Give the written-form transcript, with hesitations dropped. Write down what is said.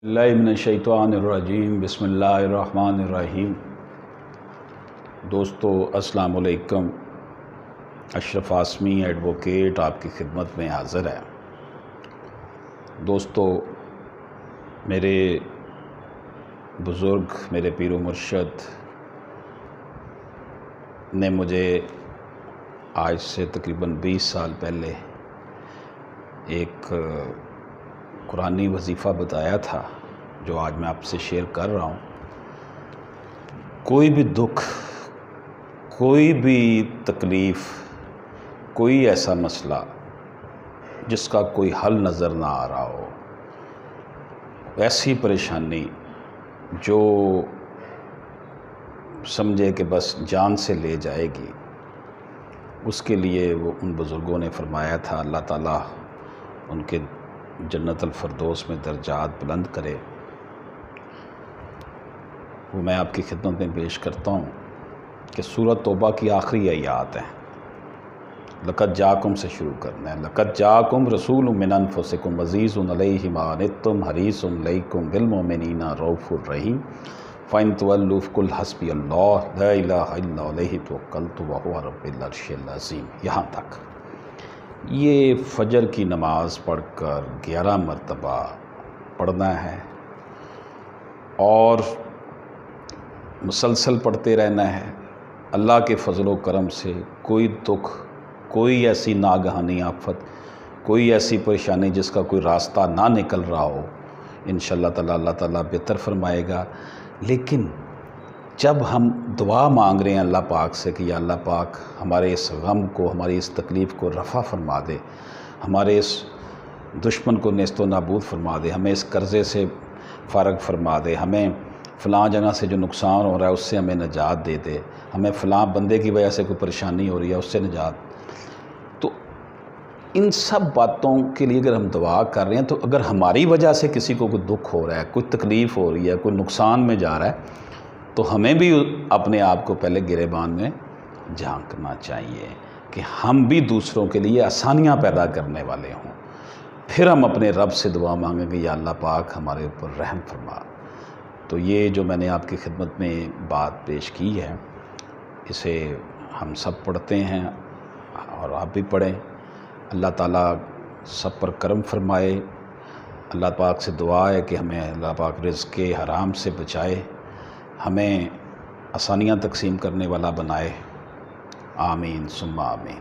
اللہ من الشیطان الرجیم بسم اللہ الرحمن الرحیم۔ دوستو السلام علیکم۔ اشرف آسمی ایڈوکیٹ آپ کی خدمت میں حاضر ہے۔ دوستو، میرے بزرگ، میرے پیر و مرشد نے مجھے آج سے تقریباً 20 سال پہلے ایک قرآنی وظیفہ بتایا تھا جو آج میں آپ سے شیئر کر رہا ہوں۔ کوئی بھی دکھ، کوئی بھی تکلیف، کوئی ایسا مسئلہ جس کا کوئی حل نظر نہ آ رہا ہو، ایسی پریشانی جو سمجھے کہ بس جان سے لے جائے گی، اس کے لیے وہ ان بزرگوں نے فرمایا تھا اللہ تعالیٰ ان کے جنت الفردوس میں درجات بلند کرے۔ وہ میں آپ کی خدمت میں پیش کرتا ہوں کہ سورۃ توبہ کی آخری آیات ہیں۔ لقد جاءکم سے شروع کرنا ہے۔ لقد جاءکم رسول من انفسکم عزیز علیہ ما عنتم حریص علیکم بالمؤمنین رؤوف الرحیم فإن تولوا فقل حسبی اللہ لا الہ الا علیہ توکلت وہو رب العرش العظیم، یہاں تک۔ یہ فجر کی نماز پڑھ کر 11 مرتبہ پڑھنا ہے اور مسلسل پڑھتے رہنا ہے۔ اللہ کے فضل و کرم سے کوئی دکھ، کوئی ایسی ناگہانی آفت، کوئی ایسی پریشانی جس کا کوئی راستہ نہ نکل رہا ہو، انشاءاللہ تعالیٰ اللہ تعالیٰ بہتر فرمائے گا۔ لیکن جب ہم دعا مانگ رہے ہیں اللہ پاک سے کہ یا اللہ پاک ہمارے اس غم کو، ہماری اس تکلیف کو رفع فرما دے، ہمارے اس دشمن کو نیست و نابود فرما دے، ہمیں اس قرضے سے فارغ فرما دے، ہمیں فلاں جگہ سے جو نقصان ہو رہا ہے اس سے ہمیں نجات دے دے، ہمیں فلاں بندے کی وجہ سے کوئی پریشانی ہو رہی ہے اس سے نجات۔ تو ان سب باتوں کے لیے اگر ہم دعا کر رہے ہیں تو اگر ہماری وجہ سے کسی کو کوئی دکھ ہو رہا ہے، کوئی تکلیف ہو رہی ہے، کوئی نقصان میں جا رہا ہے، تو ہمیں بھی اپنے آپ کو پہلے گریبان میں جھانکنا چاہیے کہ ہم بھی دوسروں کے لیے آسانیاں پیدا کرنے والے ہوں۔ پھر ہم اپنے رب سے دعا مانگیں گے یا اللہ پاک ہمارے اوپر رحم فرما۔ تو یہ جو میں نے آپ کی خدمت میں بات پیش کی ہے، اسے ہم سب پڑھتے ہیں اور آپ بھی پڑھیں۔ اللہ تعالیٰ سب پر کرم فرمائے۔ اللہ پاک سے دعا ہے کہ ہمیں اللہ پاک رزق حرام سے بچائے، ہمیں آسانیاں تقسیم کرنے والا بنائے۔ آمین ثم آمین۔